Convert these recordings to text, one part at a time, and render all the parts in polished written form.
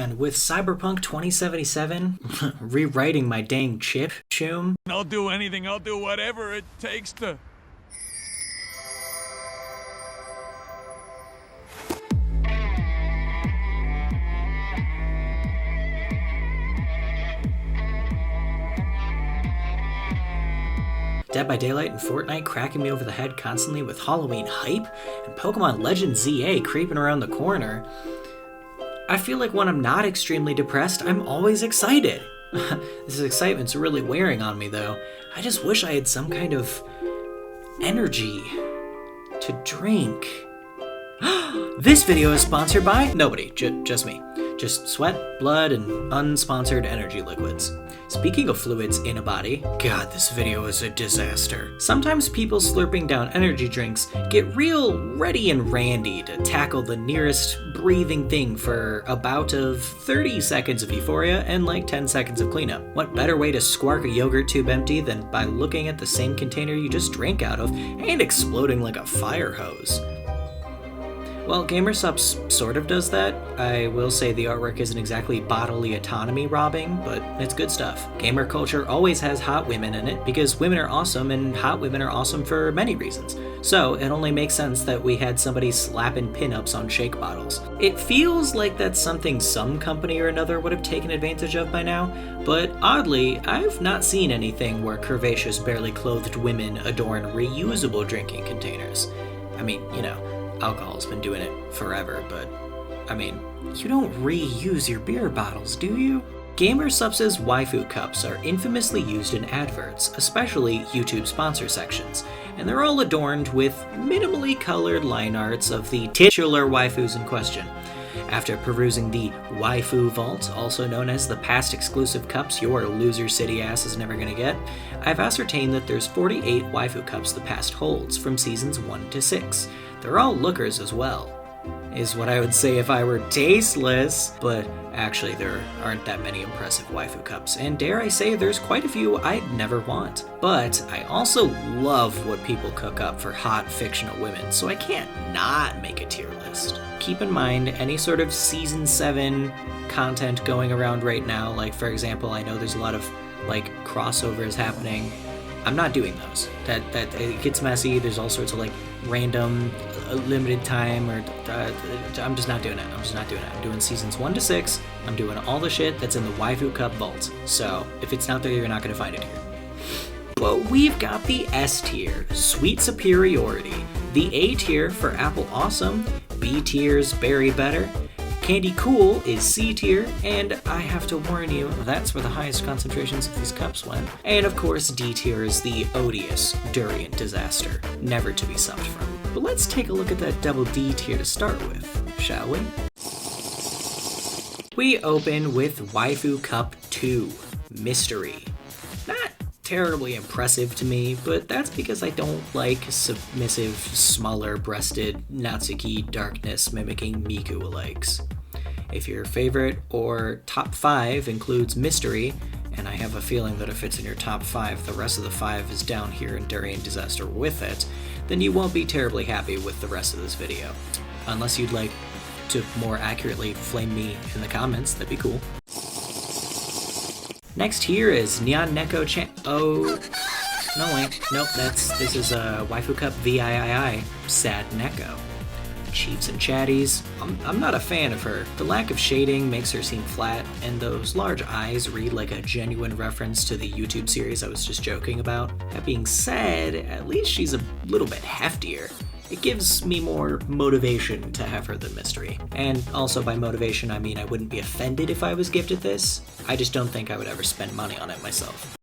man, with Cyberpunk 2077 rewriting my dang chip tune. I'll do anything, I'll do whatever it takes to... Dead by Daylight and Fortnite cracking me over the head constantly with Halloween hype, and Pokemon Legends ZA creeping around the corner. I feel like when I'm not extremely depressed, I'm always excited. This excitement's really wearing on me though. I just wish I had some kind of energy to drink. This video is sponsored by nobody, just me. Just sweat, blood, and unsponsored energy liquids. Speaking of fluids in a body, God, this video is a disaster. Sometimes people slurping down energy drinks get real ready and randy to tackle the nearest breathing thing for a bout of 30 seconds of euphoria and like 10 seconds of cleanup. What better way to squark a yogurt tube empty than by looking at the same container you just drank out of and exploding like a fire hose? Well, Supps sort of does that. I will say the artwork isn't exactly bodily autonomy robbing, but it's good stuff. Gamer culture always has hot women in it because women are awesome and hot women are awesome for many reasons. So it only makes sense that we had somebody slapping pinups on shake bottles. It feels like that's something some company or another would have taken advantage of by now, but oddly, I've not seen anything where curvaceous, barely clothed women adorn reusable drinking containers. I mean, you know, alcohol's been doing it forever, but I mean, you don't reuse your beer bottles, do you? Supps' waifu cups are infamously used in adverts, especially YouTube sponsor sections, and they're all adorned with minimally colored line arts of the titular waifus in question. After perusing the Waifu Vault, also known as the past exclusive cups your loser city ass is never gonna get, I've ascertained that there's 48 waifu cups the past holds from seasons 1 to 6. They're all lookers as well, is what I would say if I were tasteless, but actually there aren't that many impressive waifu cups, and dare I say there's quite a few I'd never want. But I also love what people cook up for hot fictional women, so I can't not make a tier list. Keep in mind any sort of season 7 content going around right now, like for example, I know there's a lot of like crossovers happening. I'm not doing those. That it gets messy. There's all sorts of like random limited time or I'm just not doing it. I'm doing seasons 1 to 6. I'm doing all the shit that's in the Waifu Cup vault. So if it's not there, you're not gonna find it here. But we've got the S tier, Sweet Superiority, the A tier for Apple Awesome, B tier's Berry Better, Candy Cool is C tier, and I have to warn you, that's where the highest concentrations of these cups went. And of course, D tier is the odious Durian Disaster, never to be supped from. But let's take a look at that double D tier to start with, shall we? We open with Waifu Cup 2, Mystery. Not terribly impressive to me, but that's because I don't like submissive, smaller-breasted Natsuki darkness mimicking Miku-alikes. If your favorite or top 5 includes Mystery, and I have a feeling that if it's in your top 5, the rest of the 5 is down here in Durian Disaster with it, then you won't be terribly happy with the rest of this video. Unless you'd like to more accurately flame me in the comments, that'd be cool. Next here is Nyan Neko Chan. Oh, no wait, nope. This is a Waifu Cup VIII Sad Neko. Chiefs and chatties. I'm not a fan of her. The lack of shading makes her seem flat, and those large eyes read like a genuine reference to the YouTube series I was just joking about. That being said, at least she's a little bit heftier. It gives me more motivation to have her than Mystery. And also by motivation, I mean I wouldn't be offended if I was gifted this. I just don't think I would ever spend money on it myself.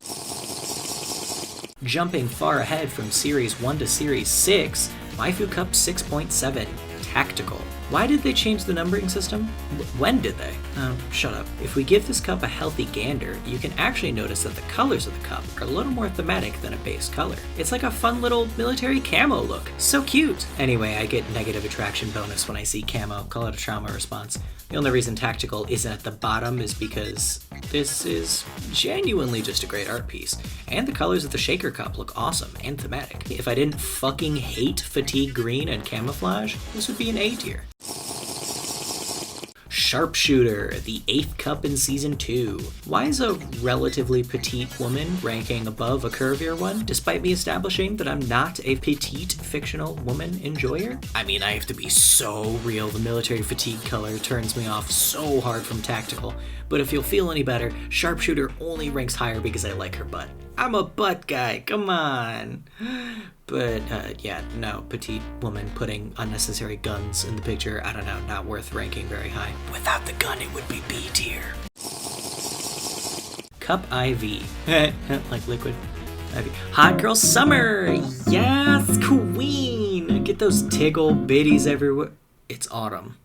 Jumping far ahead from Series 1 to Series 6, Waifu Cup 6.7, Tactical. Why did they change the numbering system? When did they? Oh, shut up. If we give this cup a healthy gander, you can actually notice that the colors of the cup are a little more thematic than a base color. It's like a fun little military camo look. So cute! Anyway, I get negative attraction bonus when I see camo. Call it a trauma response. The only reason Tactical isn't at the bottom is because this is genuinely just a great art piece. And the colors of the shaker cup look awesome and thematic. If I didn't fucking hate fatigue green and camouflage, this would be an A tier. Sharpshooter, the 8th cup in Season 2. Why is a relatively petite woman ranking above a curvier one, despite me establishing that I'm not a petite fictional woman enjoyer? I mean, I have to be so real. The military fatigue color turns me off so hard from tactical. But if you'll feel any better, Sharpshooter only ranks higher because I like her butt. I'm a butt guy, come on. But, yeah, no, petite woman putting unnecessary guns in the picture, I don't know, not worth ranking very high. Without the gun, it would be B tier. Cup IV. Like liquid IV. Hot Girl Summer! Yes, queen! Get those tickle bitties everywhere. It's autumn.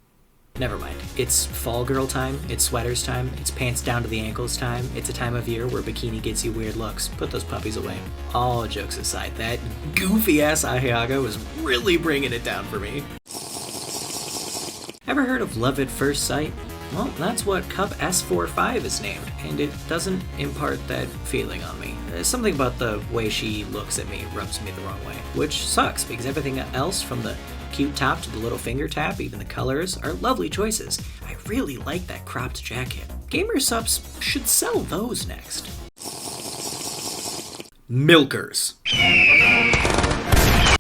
Never mind. It's fall girl time, it's sweaters time, it's pants down to the ankles time, it's a time of year where bikini gets you weird looks. Put those puppies away. All jokes aside, that goofy-ass Ahiago is really bringing it down for me. Ever heard of Love at First Sight? Well, that's what Cup S45 is named, and it doesn't impart that feeling on me. Something about the way she looks at me rubs me the wrong way, which sucks because everything else from the cute top to the little finger tap, even the colors, are lovely choices. I really like that cropped jacket. Gamer Supps should sell those next. Milkers.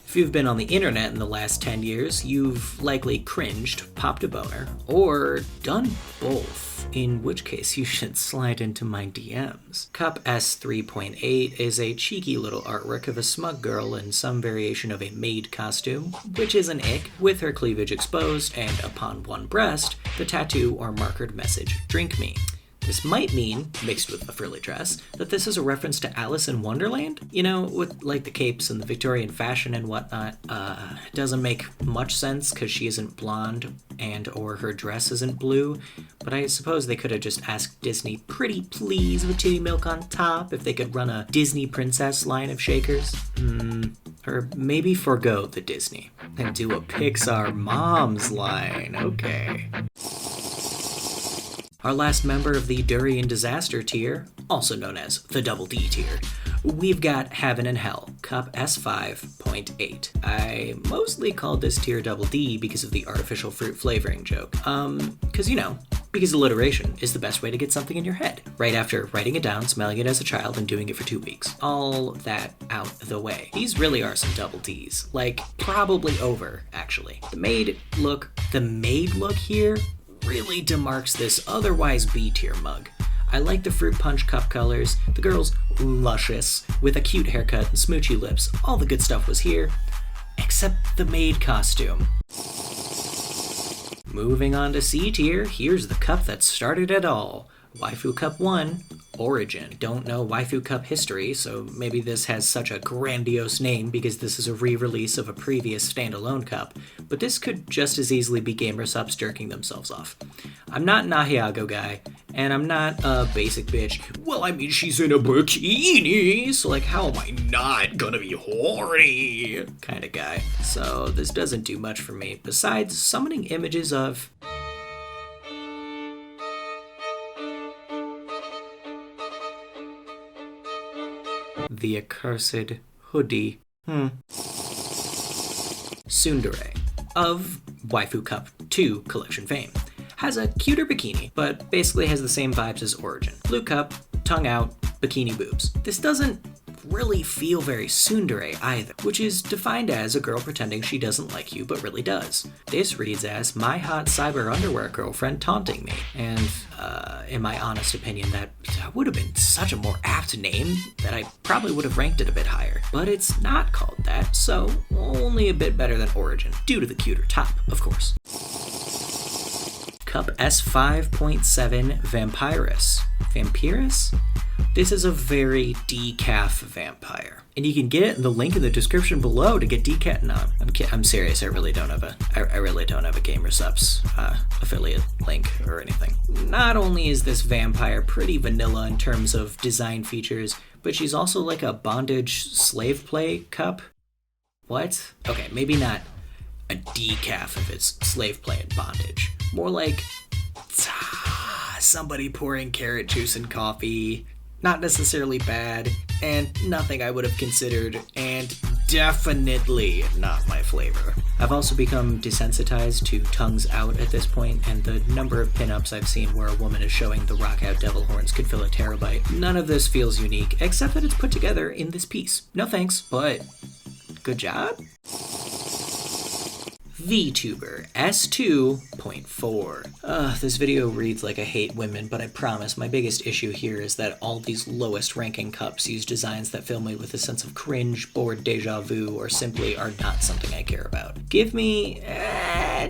If you've been on the internet in the last 10 years, you've likely cringed, popped a boner, or done both, in which case you should slide into my DMs. Cup S3.8 is a cheeky little artwork of a smug girl in some variation of a maid costume, which is an ick, with her cleavage exposed, and upon one breast, the tattoo or markered message, "Drink me." This might mean, mixed with a frilly dress, that this is a reference to Alice in Wonderland? You know, with like the capes and the Victorian fashion and whatnot. It doesn't make much sense because she isn't blonde and or her dress isn't blue, but I suppose they could have just asked Disney, pretty please, with titty milk on top, if they could run a Disney princess line of shakers. Or maybe forgo the Disney and do a Pixar moms line. Okay. Our last member of the Durian Disaster tier, also known as the Double D tier, we've got Heaven and Hell, Cup S5.8. I mostly called this tier Double D because of the artificial fruit flavoring joke. Because alliteration is the best way to get something in your head. Right after writing it down, smelling it as a child, and doing it for 2 weeks. All that out the way. These really are some Double Ds. Like, probably over, actually. The maid look here really demarks this otherwise B-tier mug. I like the fruit punch cup colors, the girl's luscious, with a cute haircut and smoochy lips. All the good stuff was here, except the maid costume. Moving on to C tier, here's the cup that started it all. Waifu Cup 1, Origin. Don't know Waifu Cup history, so maybe this has such a grandiose name because this is a re-release of a previous standalone cup, but this could just as easily be Gamer Supps jerking themselves off. I'm not an Ahiago guy, and I'm not a basic bitch, well, I mean, she's in a bikini, so like, how am I not gonna be horny kind of guy. So this doesn't do much for me, besides summoning images of the accursed hoodie. Tsundere of Waifu Cup 2 collection fame. Has a cuter bikini, but basically has the same vibes as Origin. Blue cup, tongue out, bikini boobs. This doesn't really feel very tsundere either, which is defined as a girl pretending she doesn't like you but really does. This reads as my hot cyber underwear girlfriend taunting me, and in my honest opinion, that would have been such a more apt name that I probably would have ranked it a bit higher. But it's not called that, so only a bit better than Origin, due to the cuter top, of course. Cup S5.7 Vampirus. Vampirus? This is a very decaf vampire. And you can get the link in the description below to get decaf. No, I'm serious. I really don't have a Gamer Supps affiliate link or anything. Not only is this vampire pretty vanilla in terms of design features, but she's also like a bondage slave play cup. What? Okay, maybe not a decaf if it's slave play and bondage. More like somebody pouring carrot juice in coffee. Not necessarily bad, and nothing I would have considered, and definitely not my flavor. I've also become desensitized to tongues out at this point, and the number of pinups I've seen where a woman is showing the rock out devil horns could fill a terabyte. None of this feels unique, except that it's put together in this piece. No thanks, but good job? VTuber S2.4. This video reads like I hate women, but I promise my biggest issue here is that all these lowest ranking cups use designs that fill me with a sense of cringe, bored deja vu, or simply are not something I care about. Give me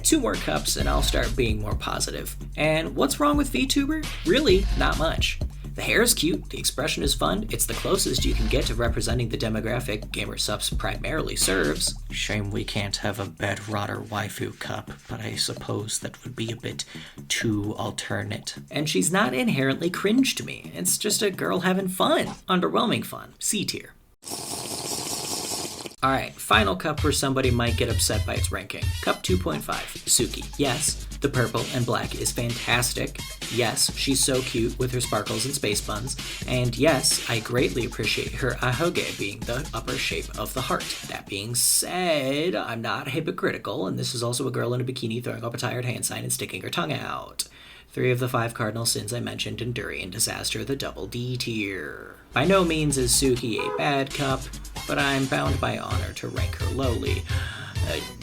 2 more cups and I'll start being more positive. And what's wrong with VTuber? Really, not much. The hair is cute, the expression is fun, it's the closest you can get to representing the demographic Gamer Supps primarily serves. Shame we can't have a bedrotter waifu cup, but I suppose that would be a bit too alternate. And she's not inherently cringe to me, it's just a girl having fun. Underwhelming fun. C tier. Alright, final cup where somebody might get upset by its ranking. Cup 2.5, Suki. Yes, the purple and black is fantastic. Yes, she's so cute with her sparkles and space buns. And yes, I greatly appreciate her ahoge being the upper shape of the heart. That being said, I'm not hypocritical, and this is also a girl in a bikini throwing up a tired hand sign and sticking her tongue out. 3 of the 5 cardinal sins I mentioned in Durian Disaster, the double D tier. By no means is Suki a bad cup, but I'm bound by honor to rank her lowly,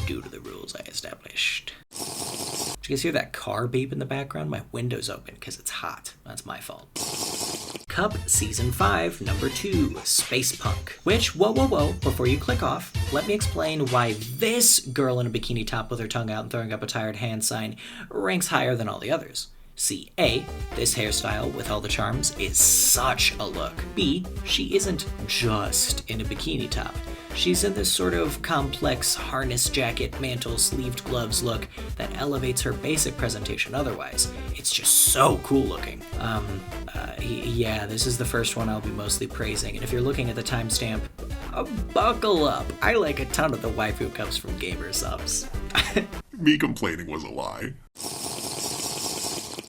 due to the rules I established. Did you guys hear that car beep in the background? My window's open because it's hot. That's my fault. Cup Season 5, Number 2, Space Punk. Which, whoa, before you click off, let me explain why this girl in a bikini top with her tongue out and throwing up a tired hand sign ranks higher than all the others. C. A. This hairstyle with all the charms is such a look. B. She isn't just in a bikini top. She's in this sort of complex harness jacket, mantle, sleeved gloves look that elevates her basic presentation otherwise. It's just so cool looking. Yeah, this is the first one I'll be mostly praising, and if you're looking at the timestamp, buckle up. I like a ton of the waifu cups from Gamer Supps. Me complaining was a lie.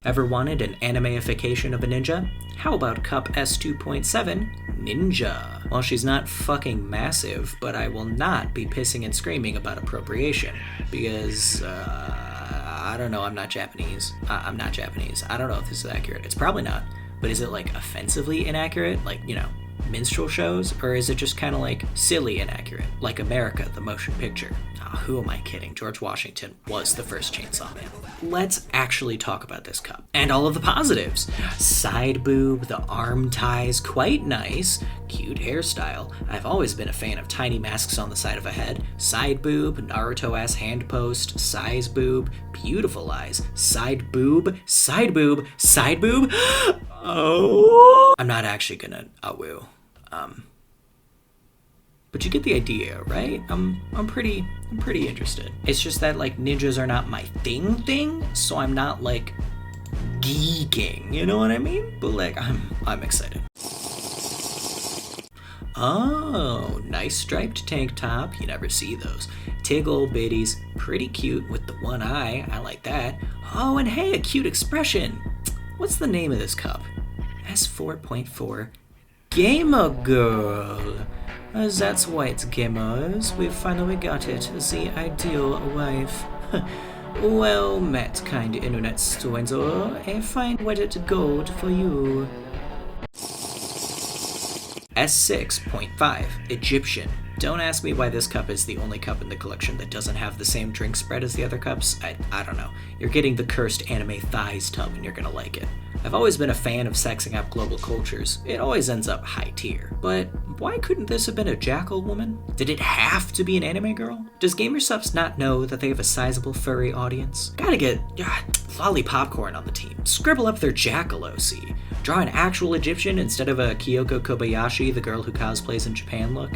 Ever wanted an animeification of a ninja? How about Cup S2.7, Ninja? Well, she's not fucking massive, but I will not be pissing and screaming about appropriation, because, I don't know, I'm not Japanese. I'm not Japanese. I don't know if this is accurate. It's probably not, but is it, like, offensively inaccurate? Like, you know, minstrel shows? Or is it just kind of, like, silly inaccurate? Like America, the motion picture. Oh, who am I kidding? George Washington was the first Chainsaw Man. Let's actually talk about this cup. And all of the positives. Side boob, the arm ties, quite nice. Cute hairstyle. I've always been a fan of tiny masks on the side of a head. Side boob, Naruto-ass hand post, size boob, beautiful eyes. Side boob, side boob, side boob. Oh! I'm not actually gonna woo. But you get the idea, right? I'm pretty interested. It's just that, like, ninjas are not my thing, so I'm not, like, geeking, you know what I mean? But, like, I'm excited. Oh, nice striped tank top. You never see those. Tiggle bitties, pretty cute with the one eye. I like that. Oh, and hey, a cute expression. What's the name of this cup? S4.4 Gamer Girl. That's right, gamers. We've finally got it. The ideal wife. Well met, kind internet stranger. A fine wedded gold for you. S6.5 Egyptian. Don't ask me why this cup is the only cup in the collection that doesn't have the same drink spread as the other cups. I don't know. You're getting the cursed anime thighs tub and you're gonna like it. I've always been a fan of sexing up global cultures. It always ends up high tier. But why couldn't this have been a jackal woman? Did it have to be an anime girl? Does Gamer Supps not know that they have a sizable furry audience? Gotta get lolly popcorn on the team. Scribble up their jackal OC. Draw an actual Egyptian instead of a Kyoko Kobayashi, the girl who cosplays in Japan look.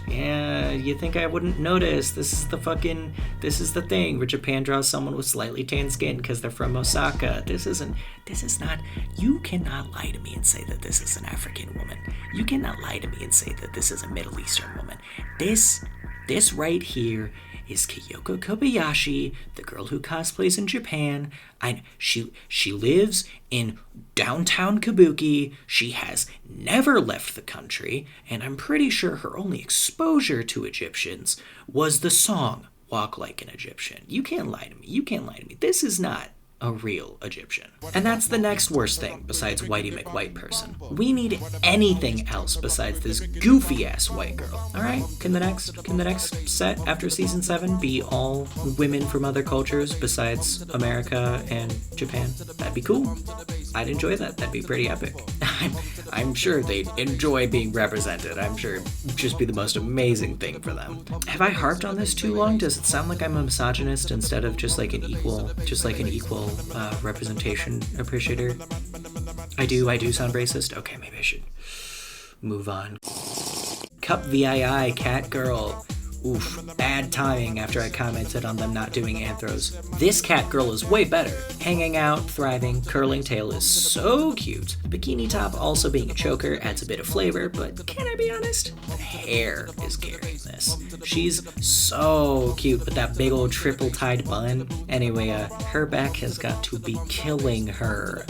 Yeah, you think I wouldn't notice. This is the thing where Japan draws someone with slightly tan skin because they're from Osaka. This is not, you cannot lie to me and say that this is an African woman. You cannot lie to me and say that this is a Middle Eastern woman. This right here is Kyoko Kobayashi, the girl who cosplays in Japan. She lives in downtown Kabuki. She has never left the country, and I'm pretty sure her only exposure to Egyptians was the song Walk Like an Egyptian. You can't lie to me. You can't lie to me. This is not a real Egyptian. And that's the next worst thing besides Whitey McWhite person. We need anything else besides this goofy ass white girl. Alright? Can the next set after season 7 be all women from other cultures besides America and Japan? That'd be cool. I'd enjoy that. That'd be pretty epic. I'm sure they'd enjoy being represented. I'm sure it'd just be the most amazing thing for them. Have I harped on this too long? Does it sound like I'm a misogynist instead of just like an equal representation appreciator? I do sound racist? Okay, maybe I should move on. Cup VII, cat girl. Oof, bad timing after I commented on them not doing anthros. This cat girl is way better. Hanging out, thriving, curling tail is so cute. Bikini top also being a choker adds a bit of flavor, but can I be honest? The hair is carrying this. She's so cute with that big old triple tied bun. Anyway, her back has got to be killing her.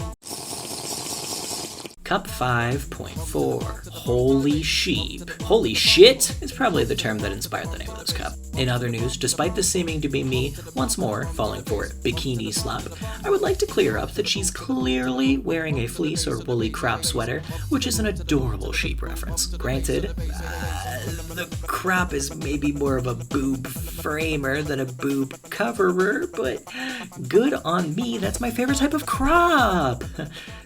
Cup 5.4. Holy sheep. Holy shit is probably the term that inspired the name of this cup. In other news, despite this seeming to be me once more falling for bikini slop, I would like to clear up that she's clearly wearing a fleece or woolly crop sweater, which is an adorable sheep reference. Granted, the crop is maybe more of a boob framer than a boob coverer, but good on me, that's my favorite type of crop.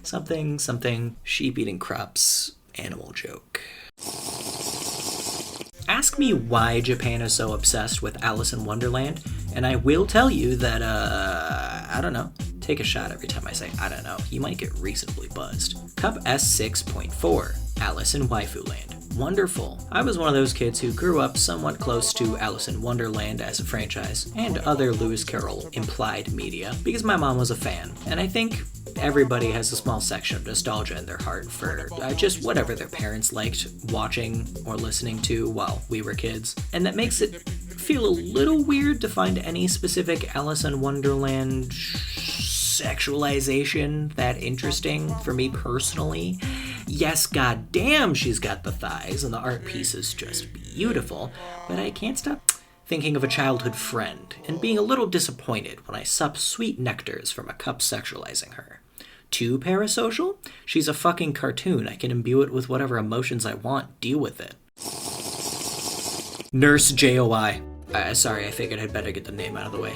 Something sheep eating crops animal joke. Ask me why Japan is so obsessed with Alice in Wonderland, and I will tell you that, I don't know. Take a shot every time I say I don't know. You might get reasonably buzzed. Cup S6.4. Alice in Waifu Land. Wonderful. I was one of those kids who grew up somewhat close to Alice in Wonderland as a franchise, and other Lewis Carroll implied media, because my mom was a fan, and I think everybody has a small section of nostalgia in their heart for just whatever their parents liked watching or listening to while we were kids. And that makes it feel a little weird to find any specific Alice in Wonderland sexualization that interesting for me personally. Yes, goddamn, she's got the thighs, and the art piece is just beautiful, but I can't stop thinking of a childhood friend and being a little disappointed when I sup sweet nectars from a cup sexualizing her. Too parasocial? She's a fucking cartoon. I can imbue it with whatever emotions I want. Deal with it. Nurse JOI. Sorry, I figured I'd better get the name out of the way.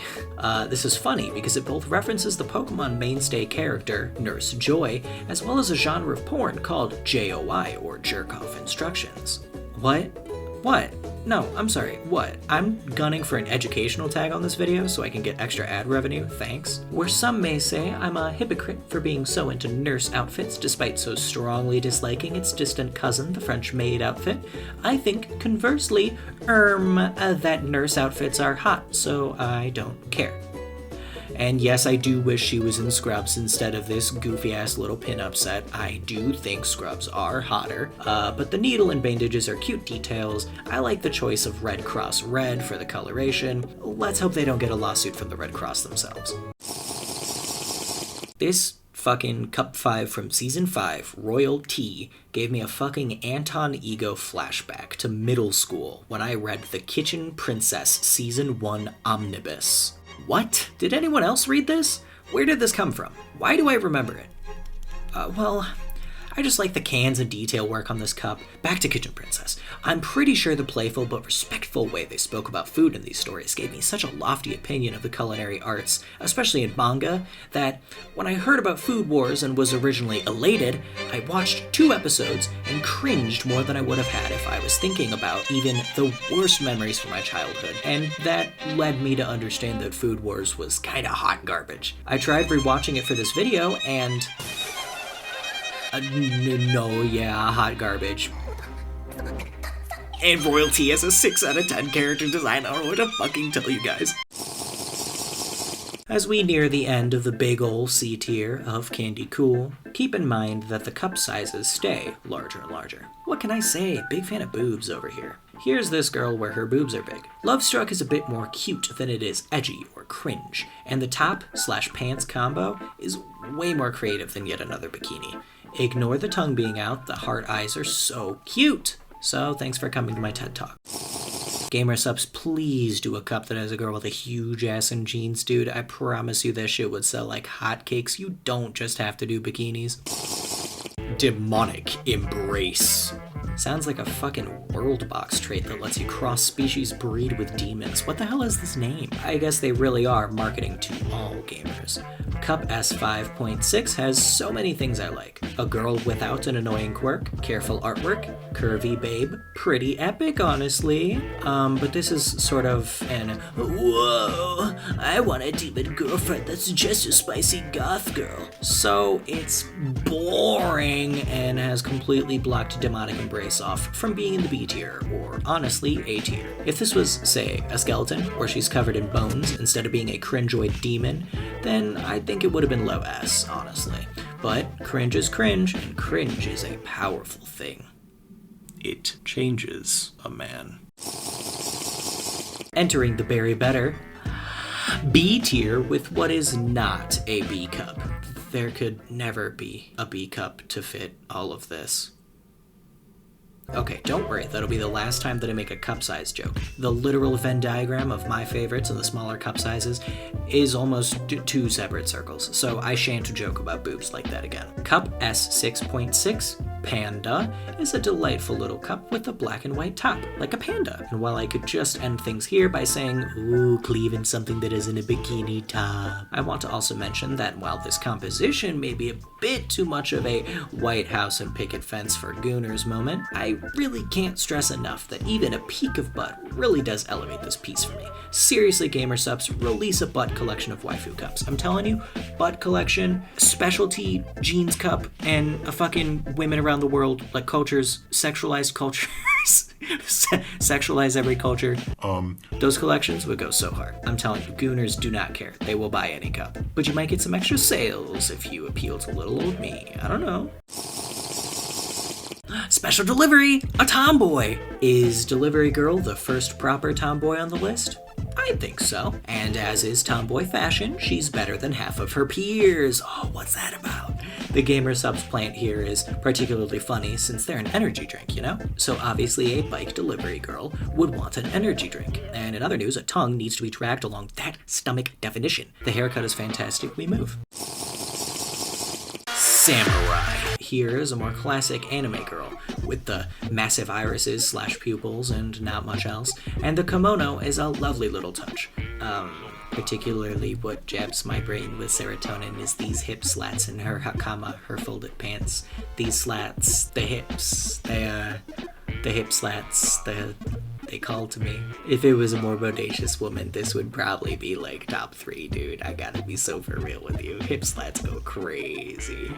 This is funny because it both references the Pokemon mainstay character, Nurse Joy, as well as a genre of porn called JOI, or Jerk-Off Instructions. What? No, I'm sorry, what? I'm gunning for an educational tag on this video so I can get extra ad revenue, thanks. Where some may say I'm a hypocrite for being so into nurse outfits despite so strongly disliking its distant cousin, the French maid outfit, I think, conversely, that nurse outfits are hot, so I don't care. And yes, I do wish she was in Scrubs instead of this goofy-ass little pin-up set. I do think Scrubs are hotter, but the needle and bandages are cute details. I like the choice of Red Cross Red for the coloration. Let's hope they don't get a lawsuit from the Red Cross themselves. This fucking Cup 5 from Season 5, Royal Tea, gave me a fucking Anton Ego flashback to middle school when I read The Kitchen Princess Season 1 Omnibus. What? Did anyone else read this? Where did this come from? Why do I remember it? I just like the cans and detail work on this cup. Back to Kitchen Princess. I'm pretty sure the playful but respectful way they spoke about food in these stories gave me such a lofty opinion of the culinary arts, especially in manga, that when I heard about Food Wars and was originally elated, I watched 2 episodes and cringed more than I would have had if I was thinking about even the worst memories from my childhood, and that led me to understand that Food Wars was kinda hot garbage. I tried rewatching it for this video, and hot garbage. And Royalty has a 6 out of 10 character design. I don't know what to fucking tell you guys. As we near the end of the big ol' C tier of Candy Cool, keep in mind that the cup sizes stay larger and larger. What can I say? Big fan of boobs over here. Here's this girl where her boobs are big. Love Struck is a bit more cute than it is edgy or cringe, and the top/pants combo is way more creative than yet another bikini. Ignore the tongue being out, the heart eyes are so cute. So thanks for coming to my TED Talk. Gamer Supps, please do a cup that has a girl with a huge ass and jeans, dude. I promise you that shit would sell like hotcakes. You don't just have to do bikinis. Demonic Embrace. Sounds like a fucking world box trait that lets you cross-species breed with demons. What the hell is this name? I guess they really are marketing to all gamers. Cup S5.6 has so many things I like. A girl without an annoying quirk, careful artwork, curvy babe, pretty epic, honestly. But this is sort of an, whoa, I want a demon girlfriend that's just a spicy goth girl. So it's boring and has completely blocked Demonic Embrace off from being in the B tier, or honestly, A tier. If this was, say, a skeleton, where she's covered in bones instead of being a cringeoid demon, then I think it would have been low S, honestly. But cringe is cringe, and cringe is a powerful thing. It changes a man. Entering the Berry Better, B tier with what is not a B cup. There could never be a B cup to fit all of this. Okay, don't worry, that'll be the last time that I make a cup size joke. The literal Venn diagram of my favorites and the smaller cup sizes is almost two separate circles, so I shan't joke about boobs like that again. Cup S6.6, Panda, is a delightful little cup with a black and white top, like a panda. And while I could just end things here by saying, ooh, cleaving something that isn't a bikini top, I want to also mention that while this composition may be a bit too much of a White House and picket fence for Gooners moment, I really can't stress enough that even a peak of butt really does elevate this piece for me. Seriously, Gamer Supps, release a butt collection of waifu cups. I'm telling you, butt collection, specialty jeans cup, and a fucking women around the world, like cultures, sexualized cultures, sexualize every culture. Those collections would go so hard. I'm telling you, Gooners do not care. They will buy any cup. But you might get some extra sales if you appeal to little old me. I don't know. Special delivery! A tomboy! Is Delivery Girl the first proper tomboy on the list? I think so. And as is tomboy fashion, she's better than half of her peers. Oh, what's that about? The Gamer Supps plant here is particularly funny since they're an energy drink, you know? So obviously a bike delivery girl would want an energy drink. And in other news, a tongue needs to be dragged along that stomach definition. The haircut is fantastic, we move. Samurai. Here is a more classic anime girl, with the massive irises / pupils and not much else, and the kimono is a lovely little touch. Particularly what jabs my brain with serotonin is these hip slats in her hakama, her folded pants. These slats, the hips, the hip slats, they call to me. If it was a more bodacious woman, this would probably be like top 3, dude. I gotta be so for real with you. Hip slats go crazy.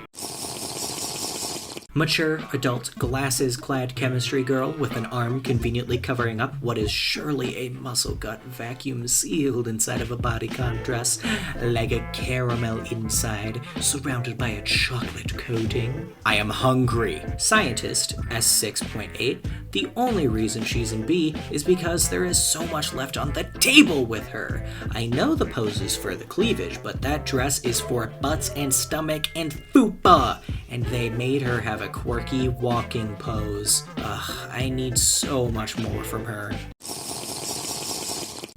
Mature, adult, glasses-clad chemistry girl with an arm conveniently covering up what is surely a muscle gut vacuum sealed inside of a bodycon dress, like a caramel inside, surrounded by a chocolate coating. I am hungry. Scientist, S6.8. The only reason she's in B is because there is so much left on the table with her. I know the pose is for the cleavage, but that dress is for butts and stomach and fupa, and they made her have a quirky walking pose. Ugh, I need so much more from her.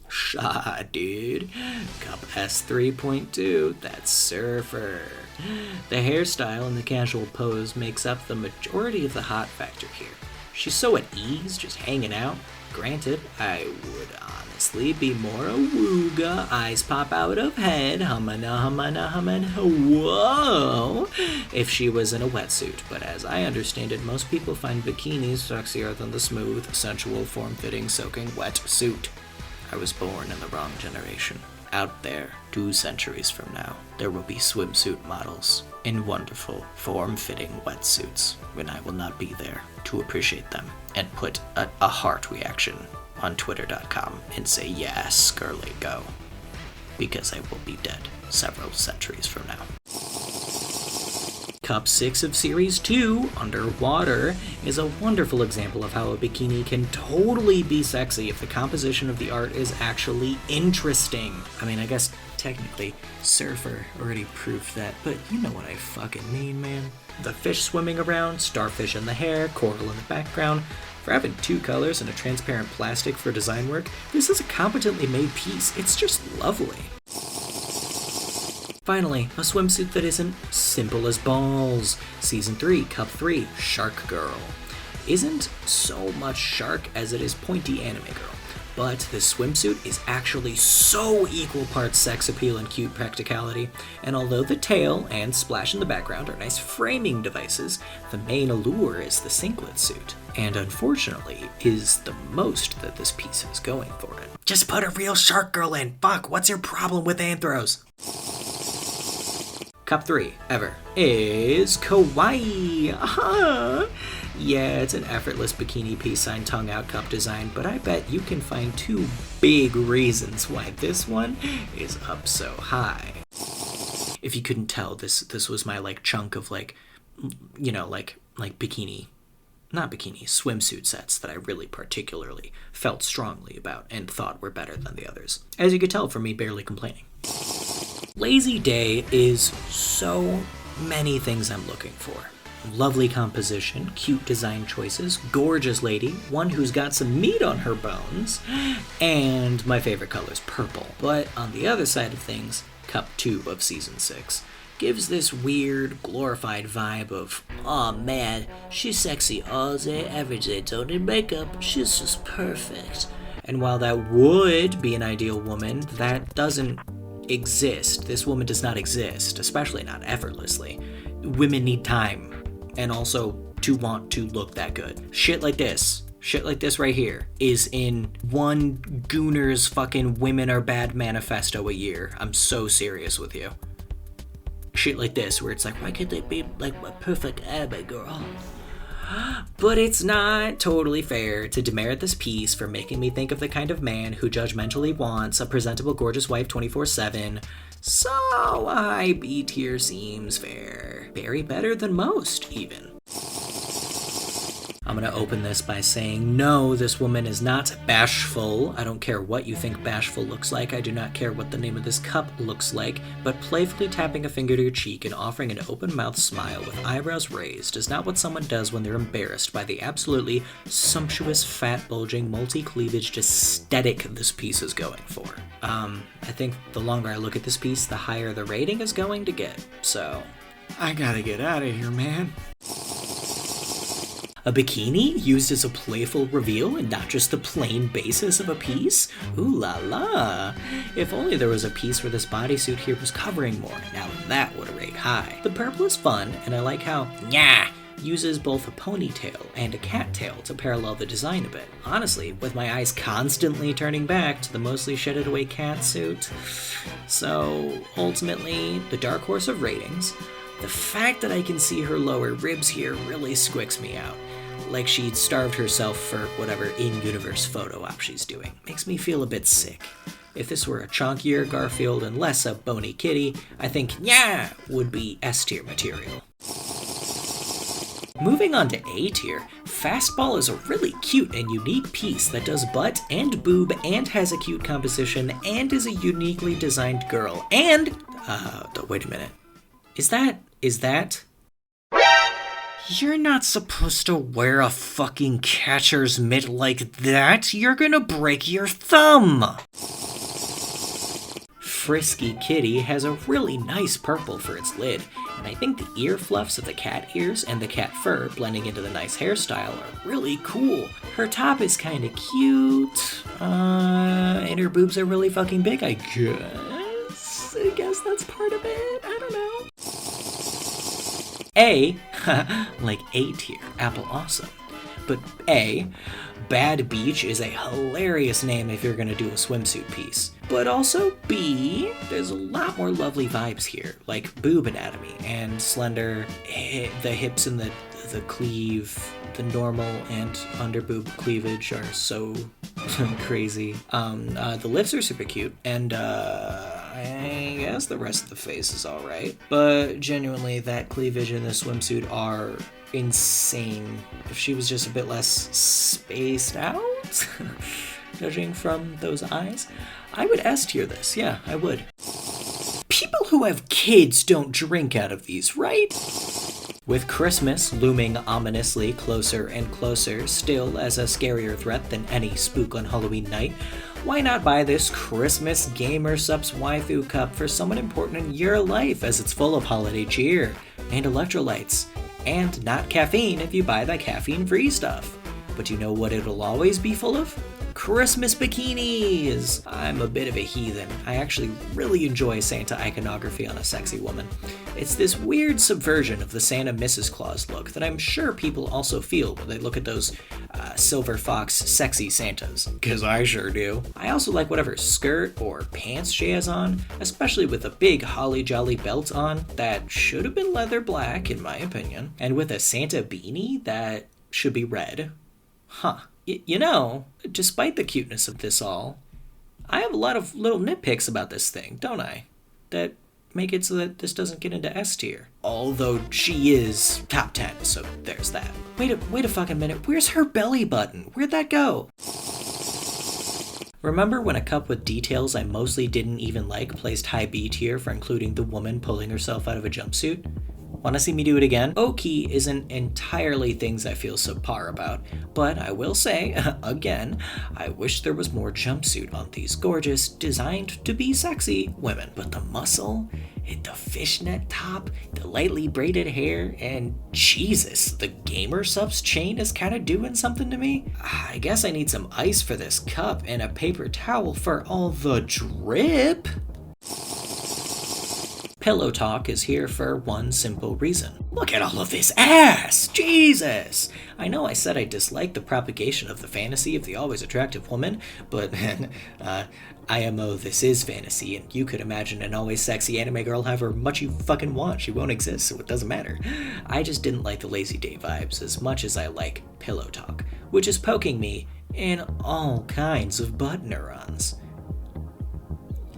Shaw, dude. Cup S3.2, that's Surfer. The hairstyle and the casual pose makes up the majority of the hot factor here. She's so at ease, just hanging out. Granted, I would honestly be more a wooga, eyes pop out of head, humana, whoa, if she was in a wetsuit. But as I understand it, most people find bikinis sexier than the smooth, sensual, form-fitting, soaking wet suit. I was born in the wrong generation. Out there, 2 centuries from now, there will be swimsuit models in wonderful, form-fitting wetsuits when I will not be there to appreciate them and put a heart reaction on twitter.com and say, yes, girly, go. Because I will be dead several centuries from now. Cup 6 of Series 2, Underwater, is a wonderful example of how a bikini can totally be sexy if the composition of the art is actually interesting. I mean, I guess technically Surfer already proved that, but you know what I fucking mean, man. The fish swimming around, starfish in the hair, coral in the background. For having 2 colors and a transparent plastic for design work, this is a competently made piece. It's just lovely. Finally, a swimsuit that isn't simple as balls. Season 3, Cup 3, Shark Girl. Isn't so much shark as it is pointy anime girl, but this swimsuit is actually so equal parts sex appeal and cute practicality, and although the tail and splash in the background are nice framing devices, the main allure is the singlet suit, and unfortunately is the most that this piece is going for it. Just put a real shark girl in, fuck, what's your problem with anthros? Cup 3, ever, is Kawaii. Aha! Yeah, it's an effortless bikini peace sign tongue out cup design, but I bet you can find 2 big reasons why this one is up so high. If you couldn't tell, this was my chunk of bikini, not bikini, swimsuit sets that I really particularly felt strongly about and thought were better than the others. As you could tell from me barely complaining. Lazy Day is so many things I'm looking for. Lovely composition, cute design choices, gorgeous lady, one who's got some meat on her bones, and my favorite color's purple. But on the other side of things, Cup 2 of Season 6 gives this weird, glorified vibe of, aw man, she's sexy all day, every day, don't need makeup, she's just perfect. And while that would be an ideal woman, that doesn't exist. This woman does not exist, especially not effortlessly. Women need time, and also to want to look that good. Shit like this right here, is in one Gooner's fucking Women Are Bad manifesto a year. I'm so serious with you. Shit like this, where it's like, why can't they be like a perfect anime girl? But it's not totally fair to demerit this piece for making me think of the kind of man who judgmentally wants a presentable, gorgeous wife 24/7. So a high B tier seems fair. Very better than most, even. I'm gonna open this by saying, no, this woman is not bashful. I don't care what you think bashful looks like. I do not care what the name of this cup looks like. But playfully tapping a finger to your cheek and offering an open-mouthed smile with eyebrows raised is not what someone does when they're embarrassed by the absolutely sumptuous, fat-bulging, multi-cleavaged aesthetic this piece is going for. I think the longer I look at this piece, the higher the rating is going to get. So, I gotta get out of here, man. A bikini used as a playful reveal and not just the plain basis of a piece? Ooh la la! If only there was a piece where this bodysuit here was covering more, now that would rate high. The purple is fun, and I like how uses both a ponytail and a cattail to parallel the design a bit. Honestly, with my eyes constantly turning back to the mostly shedded away catsuit. So, ultimately, the dark horse of ratings. The fact that I can see her lower ribs here really squicks me out. Like she'd starved herself for whatever in-universe photo op she's doing. Makes me feel a bit sick. If this were a chonkier Garfield and less a bony kitty, I think would be S-tier material. Moving on to A tier, Fastball is a really cute and unique piece that does butt and boob and has a cute composition and is a uniquely designed girl. And, wait a minute. Is that? You're not supposed to wear a fucking catcher's mitt like that. You're gonna break your thumb. Frisky Kitty has a really nice purple for its lid, and I think the ear fluffs of the cat ears and the cat fur blending into the nice hairstyle are really cool. Her top is kinda cute, and her boobs are really fucking big, I guess. I guess that's part of it, I don't know. A, like A tier, Apple Awesome. But A, Bad Beach is a hilarious name if you're gonna do a swimsuit piece. But also B, there's a lot more lovely vibes here, like boob anatomy and slender, the hips and the cleave, the normal and under boob cleavage are so crazy. The lips are super cute, and I guess the rest of the face is alright. But genuinely, that cleavage in this swimsuit are insane. If she was just a bit less spaced out, judging from those eyes, I would S tier this. Yeah, I would. People who have kids don't drink out of these, right? With Christmas looming ominously closer and closer, still as a scarier threat than any spook on Halloween night, why not buy this Christmas Gamer Supps Waifu cup for someone important in your life, as it's full of holiday cheer and electrolytes, and not caffeine if you buy the caffeine-free stuff. But you know what it'll always be full of? Christmas bikinis! I'm a bit of a heathen. I actually really enjoy Santa iconography on a sexy woman. It's this weird subversion of the Santa Mrs. Claus look that I'm sure people also feel when they look at those silver fox sexy Santas. 'Cause I sure do. I also like whatever skirt or pants she has on, especially with a big holly jolly belt on that should have been leather black in my opinion, and with a Santa beanie that should be red. Huh. You know, despite the cuteness of this all, I have a lot of little nitpicks about this thing, don't I? That make it so that this doesn't get into S tier. Although she is top 10, so there's that. Wait a fucking minute, where's her belly button? Where'd that go? Remember when a cup with details I mostly didn't even like placed high B tier for including the woman pulling herself out of a jumpsuit? Want to see me do it again? Oki isn't entirely things I feel subpar about, but I will say, again, I wish there was more jumpsuit on these gorgeous, designed to be sexy women. But the muscle, the fishnet top, the lightly braided hair, and Jesus, the Gamer Supps chain is kind of doing something to me. I guess I need some ice for this cup and a paper towel for all the drip. Pillow Talk is here for one simple reason. Look at all of this ass! Jesus! I know I said I dislike the propagation of the fantasy of the always attractive woman, but IMO, this is fantasy, and you could imagine an always sexy anime girl however much you fucking want. She won't exist, so it doesn't matter. I just didn't like the Lazy Day vibes as much as I like Pillow Talk, which is poking me in all kinds of butt neurons.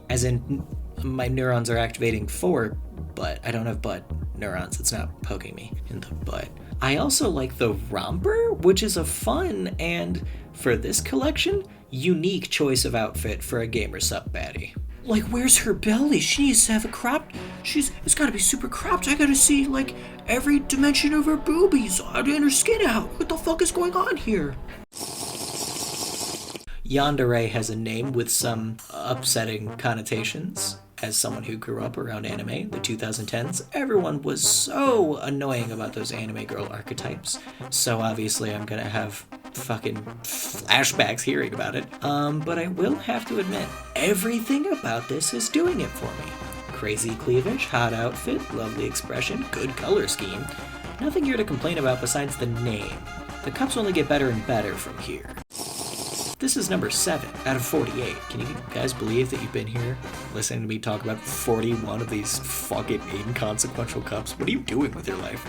As in, my neurons are activating for butt. I don't have butt neurons. It's not poking me in the butt. I also like the romper, which is a fun and, for this collection, unique choice of outfit for a Gamer Supp baddie. Like, where's her belly? She needs to have a cropped... It's gotta be super cropped. I gotta see, like, every dimension of her boobies and her skin out. What the fuck is going on here? Yandere has a name with some upsetting connotations. As someone who grew up around anime, the 2010s, everyone was so annoying about those anime girl archetypes. So obviously I'm gonna have fucking flashbacks hearing about it. But I will have to admit, everything about this is doing it for me. Crazy cleavage, hot outfit, lovely expression, good color scheme. Nothing here to complain about besides the name. The cups only get better and better from here. This is number 7 out of 48. Can you guys believe that you've been here listening to me talk about 41 of these fucking inconsequential cups? What are you doing with your life?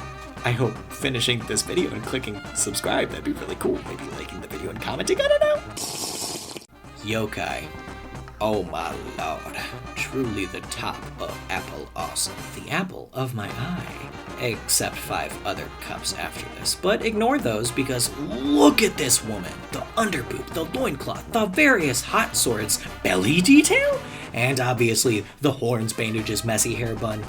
I hope finishing this video and clicking subscribe, that'd be really cool. Maybe liking the video and commenting, I don't know. Yokai. Oh my lord. Truly the top of apple awesome. The apple of my eye. Except 5 other cups after this. But ignore those because look at this woman. The underboob, the loincloth, the various hot swords, belly detail, and obviously the horns, bandages, messy hair bun.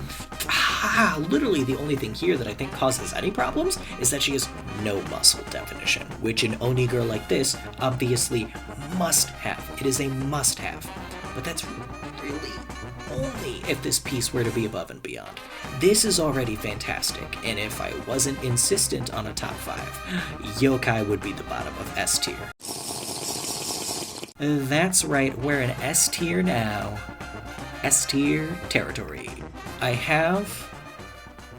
Literally the only thing here that I think causes any problems is that she has no muscle definition, which an Oni girl like this obviously must have. It is a must have. But that's really only if this piece were to be above and beyond. This is already fantastic, and if I wasn't insistent on a top 5, Yokai would be the bottom of S tier. That's right, we're in S tier now. S tier territory. I have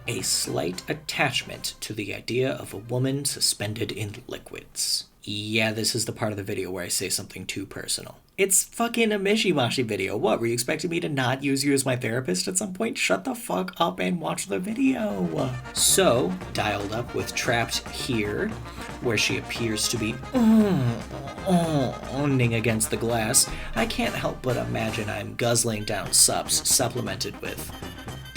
a slight attachment to the idea of a woman suspended in liquids. Yeah, this is the part of the video where I say something too personal. It's fucking a Mishimashi video. What, were you expecting me to not use you as my therapist at some point? Shut the fuck up and watch the video. So, dialed up with Trapped here, where she appears to be owning against the glass, I can't help but imagine I'm guzzling down Supps, supplemented with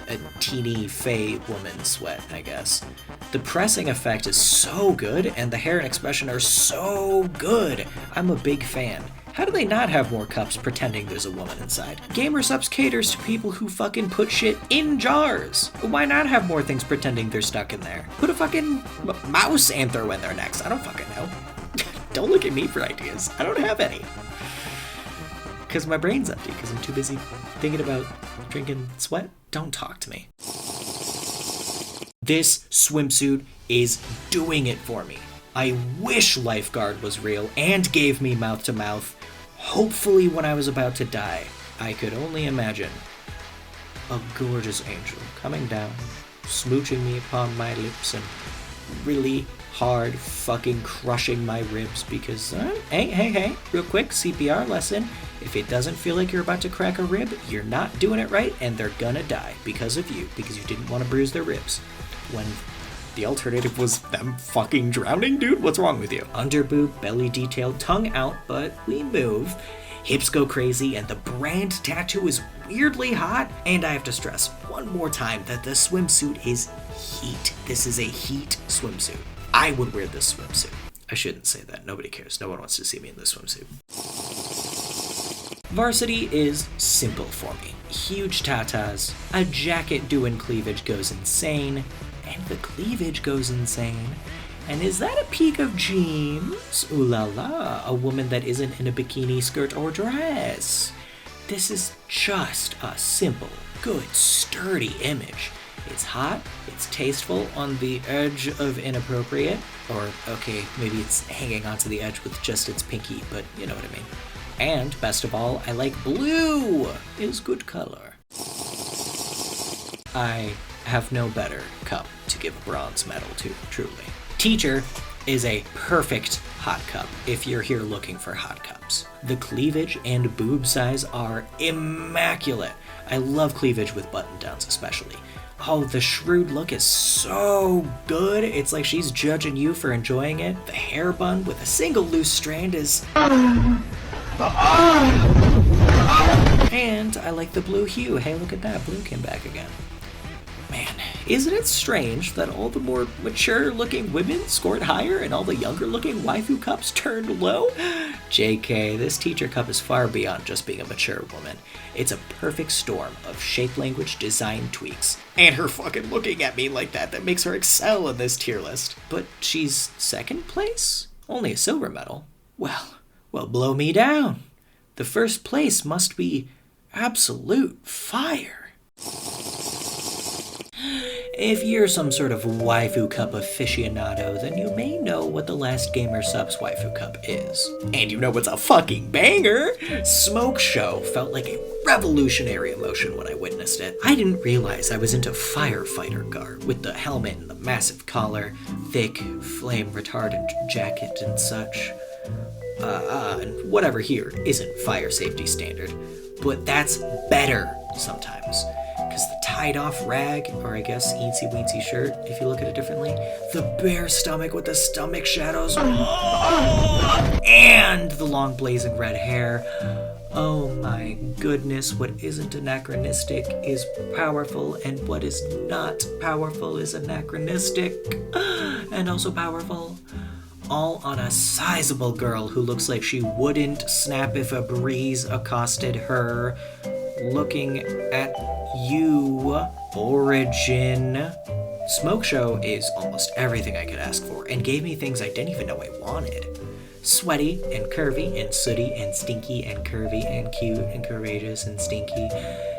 a teeny fey woman sweat, I guess. The pressing effect is so good, and the hair and expression are so good. I'm a big fan. How do they not have more cups pretending there's a woman inside? Gamer Supps caters to people who fucking put shit in jars. Why not have more things pretending they're stuck in there? Put a fucking mouse anthro in there next. I don't fucking know. Don't look at me for ideas. I don't have any. Because my brain's empty, because I'm too busy thinking about drinking sweat. Don't talk to me. This swimsuit is doing it for me. I wish Lifeguard was real and gave me mouth to mouth. Hopefully when I was about to die, I could only imagine a gorgeous angel coming down, smooching me upon my lips and really hard fucking crushing my ribs because, hey, real quick, CPR lesson. If it doesn't feel like you're about to crack a rib, you're not doing it right and they're gonna die because of you, because you didn't want to bruise their ribs. When the alternative was them fucking drowning, dude? What's wrong with you? Underboob, belly detail, tongue out, but we move. Hips go crazy, and the brand tattoo is weirdly hot. And I have to stress one more time that the swimsuit is heat. This is a heat swimsuit. I would wear this swimsuit. I shouldn't say that. Nobody cares. No one wants to see me in this swimsuit. Varsity is simple for me. Huge tatas, a jacket doing cleavage goes insane, and the cleavage goes insane. And is that a peak of jeans? Ooh la la, a woman that isn't in a bikini, skirt, or dress. This is just a simple, good, sturdy image. It's hot, it's tasteful, on the edge of inappropriate, or okay, maybe it's hanging onto the edge with just its pinky, but you know what I mean. And best of all, I like blue is good color. I have no better cup to give a bronze medal to, truly. Teacher is a perfect hot cup if you're here looking for hot cups. The cleavage and boob size are immaculate. I love cleavage with button downs especially. Oh, the shrewd look is so good. It's like she's judging you for enjoying it. The hair bun with a single loose strand is... And I like the blue hue. Hey, look at that. Blue came back again. Man, isn't it strange that all the more mature-looking women scored higher and all the younger-looking waifu cups turned low? JK, this teacher cup is far beyond just being a mature woman. It's a perfect storm of shape language design tweaks. And her fucking looking at me like that makes her excel in this tier list. But she's second place? Only a silver medal? Well, blow me down. The first place must be absolute fire. If you're some sort of waifu cup aficionado, then you may know what the last Gamer Supps waifu cup is. And you know what's a fucking banger! Smoke Show felt like a revolutionary emotion when I witnessed it. I didn't realize I was into firefighter garb, with the helmet and the massive collar, thick, flame-retardant jacket and such. And whatever here isn't fire safety standard. But that's better sometimes. Because the tied-off rag, or I guess eensy-weensy shirt, if you look at it differently, the bare stomach with the stomach shadows, and the long blazing red hair. Oh my goodness, what isn't anachronistic is powerful, and what is not powerful is anachronistic, and also powerful. All on a sizable girl who looks like she wouldn't snap if a breeze accosted her. Looking at you, Origin. Smoke Show is almost everything I could ask for, and gave me things I didn't even know I wanted. Sweaty and curvy and sooty and stinky and curvy and cute and courageous and stinky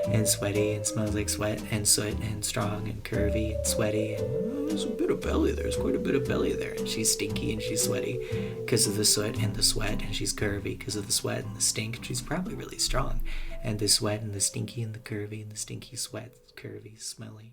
and sweaty and smells like sweat and soot and strong and curvy and sweaty and there's a bit of belly there. There's quite a bit of belly there. And she's stinky and she's sweaty because of the soot and the sweat, and she's curvy because of the sweat and the stink. She's probably really strong. And the sweat and the stinky and the curvy and the stinky sweat, curvy, smelly.